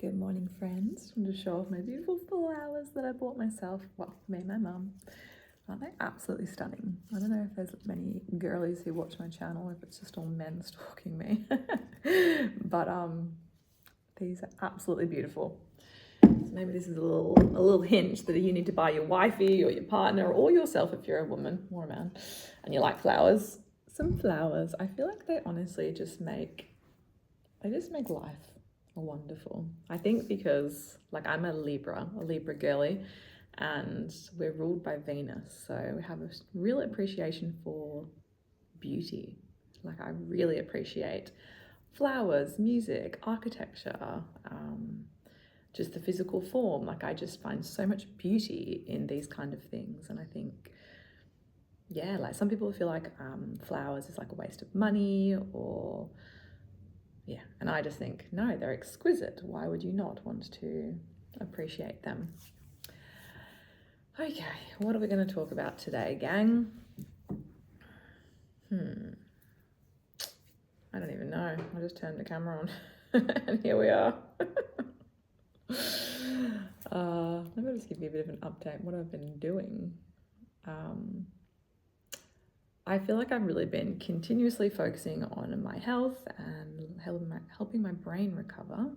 Good morning, friends. I'm going to show off my beautiful flowers that I bought myself. Well, me and my mum. Aren't they absolutely stunning? I don't know if there's many girlies who watch my channel, if it's just all men stalking me. But these are absolutely beautiful. So maybe this is a little hint that you need to buy your wifey or your partner or yourself if you're a woman or a man and you like flowers. Some flowers. I feel like they honestly just make life wonderful. I think because I'm a Libra girly, and we're ruled by Venus, so we have a real appreciation for beauty. I really appreciate flowers, music, architecture, just the physical form. I just find so much beauty in these kind of things, and I think, yeah, some people feel like flowers is a waste of money or yeah, and I just think, no, they're exquisite. Why would you not want to appreciate them? Okay, what are we going to talk about today, gang? I don't even know. I just turned the camera on and here we are. Let me just give you a bit of an update what I've been doing. I feel like I've really been continuously focusing on my health and helping my brain recover.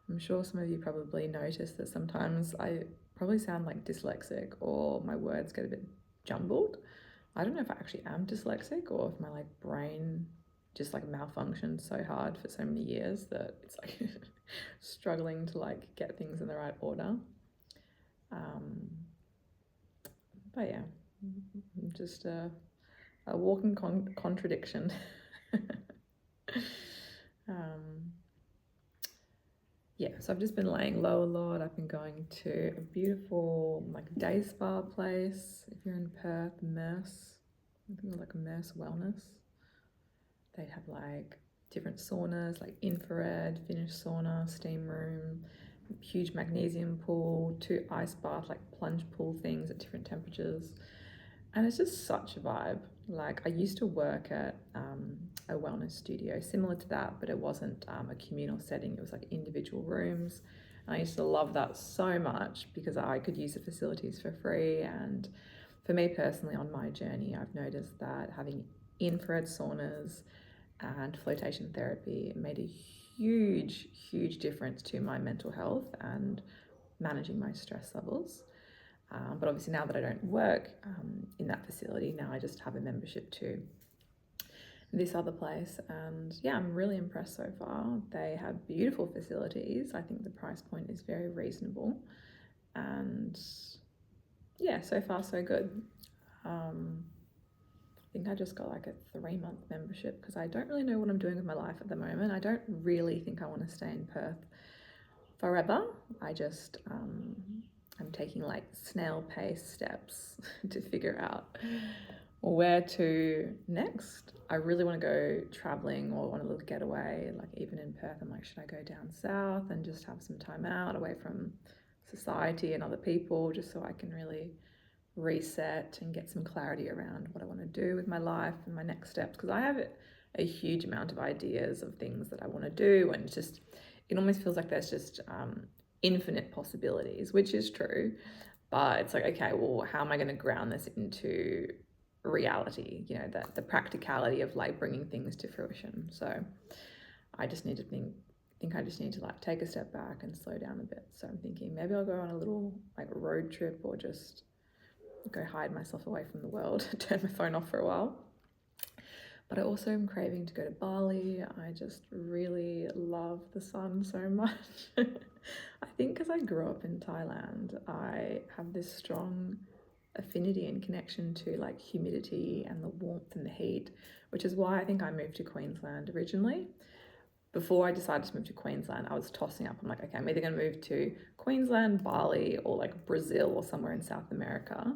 I'm sure some of you probably notice that sometimes I probably sound like dyslexic or my words get a bit jumbled. I don't know if I actually am dyslexic or if my brain just malfunctioned so hard for so many years that it's struggling to get things in the right order. But yeah, just a walking contradiction. Yeah, so I've just been laying low a lot. I've been going to a beautiful day spa place. If you're in Perth, Merce, I think it's Merce Wellness. They have different saunas, infrared, Finnish sauna, steam room, huge magnesium pool, 2 ice bath, plunge pool things at different temperatures. And it's just such a vibe. I used to work at a wellness studio similar to that, but it wasn't a communal setting. It was individual rooms. And I used to love that so much because I could use the facilities for free. And for me personally, on my journey, I've noticed that having infrared saunas and flotation therapy made a huge difference to my mental health and managing my stress levels. But obviously now that I don't work in that facility, now I just have a membership to this other place. And yeah, I'm really impressed so far. They have beautiful facilities. I think the price point is very reasonable. And yeah, so far so good. I think I just got a 3-month membership because I don't really know what I'm doing with my life at the moment. I don't really think I want to stay in Perth forever. I just I'm taking snail pace steps to figure out where to next. I really want to go traveling or want a little getaway. Even in Perth, I'm should I go down south and just have some time out away from society and other people, just so I can really reset and get some clarity around what I want to do with my life and my next steps, because I have a huge amount of ideas of things that I want to do, and it almost feels like there's just infinite possibilities, which is true, but it's okay, well, how am I going to ground this into reality, the practicality of bringing things to fruition? So I just need to think I just need to take a step back and slow down a bit. So I'm thinking maybe I'll go on a little road trip or just go hide myself away from the world, turn my phone off for a while. But I also am craving to go to Bali. I just really love the sun so much. I think because I grew up in Thailand, I have this strong affinity and connection to humidity and the warmth and the heat, which is why I think I moved to Queensland originally. Before I decided to move to Queensland, I was tossing up. I'm okay, I'm either going to move to Queensland, Bali, or Brazil or somewhere in South America,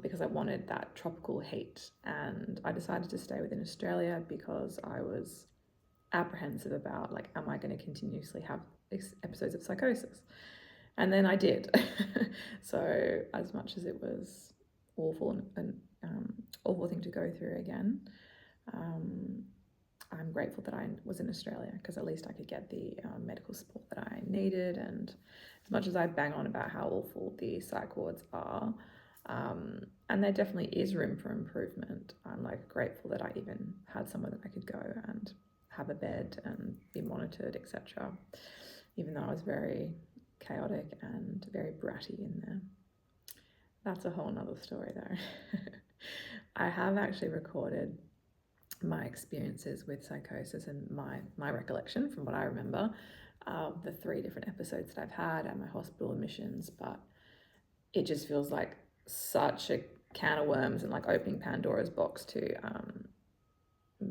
because I wanted that tropical heat. And I decided to stay within Australia because I was apprehensive about am I going to continuously have episodes of psychosis? And then I did. So as much as it was awful and awful thing to go through again, I'm grateful that I was in Australia, because at least I could get the medical support that I needed. And as much as I bang on about how awful the psych wards are, and there definitely is room for improvement, I'm like grateful that I even had somewhere that I could go and have a bed and be monitored, etc. Even though I was very chaotic and very bratty in there. That's a whole nother story though. I have actually recorded my experiences with psychosis and my recollection from what I remember of the 3 different episodes that I've had and my hospital admissions, but it just feels like such a can of worms and like opening Pandora's box to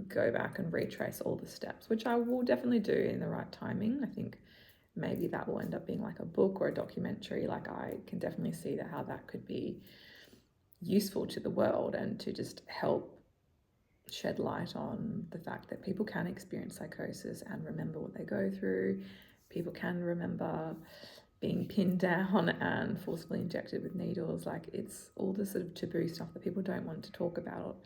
go back and retrace all the steps, which I will definitely do in the right timing. I think maybe that will end up being like a book or a documentary. Like I can definitely see that how that could be useful to the world and to just help shed light on the fact that people can experience psychosis and remember what they go through. People can remember being pinned down and forcibly injected with needles. Like it's all the sort of taboo stuff that people don't want to talk about.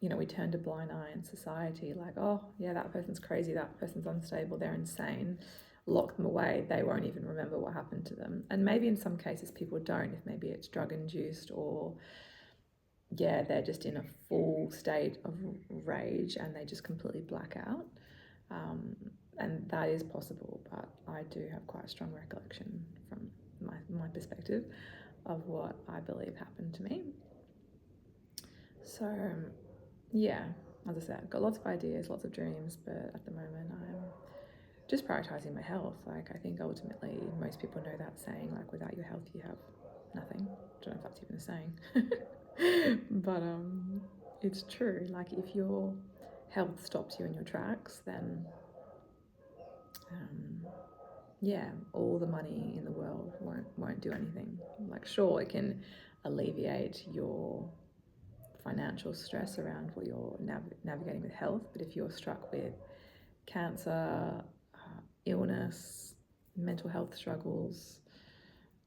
You know, we turn a blind eye in society, like, oh yeah, that person's crazy, that person's unstable, they're insane. Lock them away, they won't even remember what happened to them. And maybe in some cases people don't, if maybe it's drug induced or yeah, they're just in a full state of rage and they just completely black out. And that is possible, but I do have quite a strong recollection from my perspective of what I believe happened to me. So yeah, as I said, I've got lots of ideas, lots of dreams, but at the moment I'm just prioritizing my health. Like I think ultimately most people know that saying, like without your health you have nothing. I don't know if that's even a saying. But it's true. Like if your health stops you in your tracks, then yeah, all the money in the world won't do anything. Like sure, it can alleviate your financial stress around what you're navigating with health, but if you're struck with cancer, illness, mental health struggles,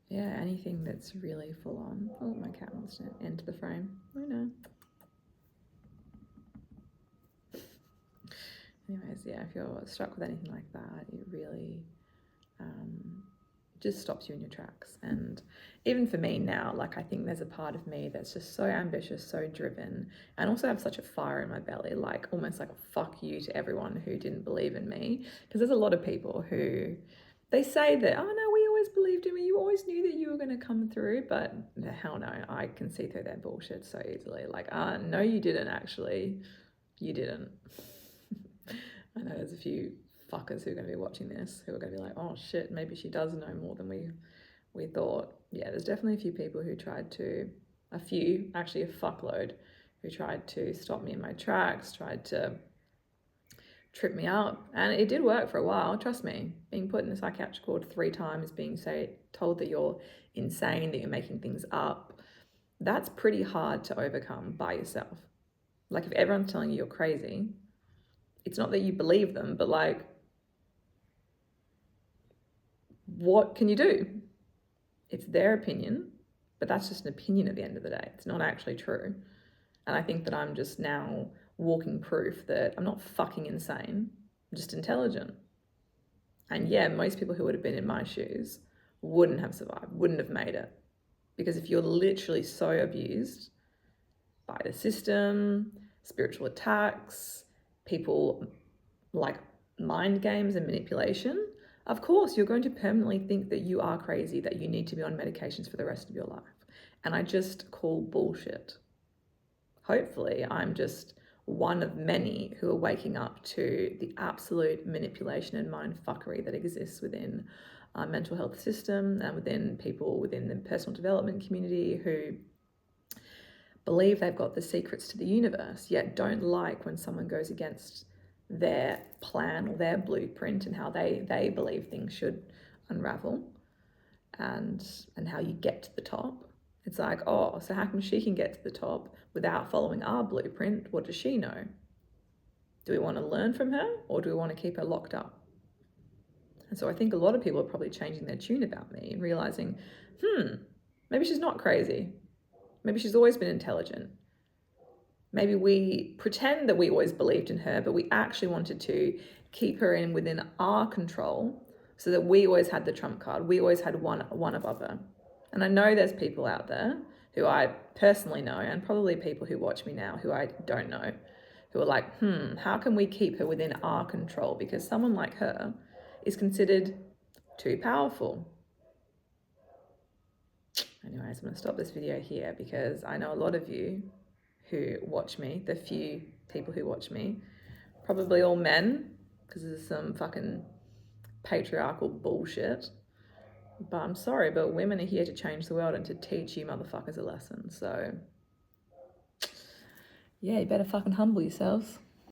yeah, anything that's really full on. Oh, my cat wants to enter the frame. I know. Anyways, yeah, if you're struck with anything like that, it really just stops you in your tracks. And even for me now, like I think there's a part of me that's just so ambitious, so driven, and also have such a fire in my belly, like almost like a fuck you to everyone who didn't believe in me. Because there's a lot of people who they say that, oh no, we always believed in me, you always knew that you were going to come through, but hell no, I can see through their bullshit so easily. Like, no, you didn't actually. You didn't. I know there's a few fuckers who are going to be watching this who are going to be like, oh shit, maybe she does know more than we thought. Yeah, there's definitely a few people who tried to, actually a fuckload, who tried to stop me in my tracks, tried to trip me up, and it did work for a while. Trust me, being put in a psychiatric ward 3 times, being told that you're insane, that you're making things up, that's pretty hard to overcome by yourself. Like if everyone's telling you you're crazy, it's not that you believe them, but like, what can you do? It's their opinion, but that's just an opinion at the end of the day. It's not actually true. And I think that I'm just now walking proof that I'm not fucking insane, I'm just intelligent. And yeah, most people who would have been in my shoes wouldn't have survived, wouldn't have made it. Because if you're literally so abused by the system, spiritual attacks, people like mind games and manipulation, of course you're going to permanently think that you are crazy, that you need to be on medications for the rest of your life. And I just call bullshit. Hopefully I'm just one of many who are waking up to the absolute manipulation and mind fuckery that exists within our mental health system and within people within the personal development community who believe they've got the secrets to the universe, yet don't like when someone goes against their plan or their blueprint and how they believe things should unravel and how you get to the top. It's like, oh, so how come she can get to the top without following our blueprint? What does she know? Do we want to learn from her or do we want to keep her locked up? And so I think a lot of people are probably changing their tune about me and realizing, maybe she's not crazy. Maybe she's always been intelligent. Maybe we pretend that we always believed in her, but we actually wanted to keep her within our control so that we always had the trump card. We always had one above her. And I know there's people out there who I personally know, and probably people who watch me now who I don't know, who are like, how can we keep her within our control? Because someone like her is considered too powerful. Anyways, I'm going to stop this video here because I know a lot of you who watch me, the few people who watch me, probably all men, because this is some fucking patriarchal bullshit. But I'm sorry, but women are here to change the world and to teach you motherfuckers a lesson. So, yeah, you better fucking humble yourselves.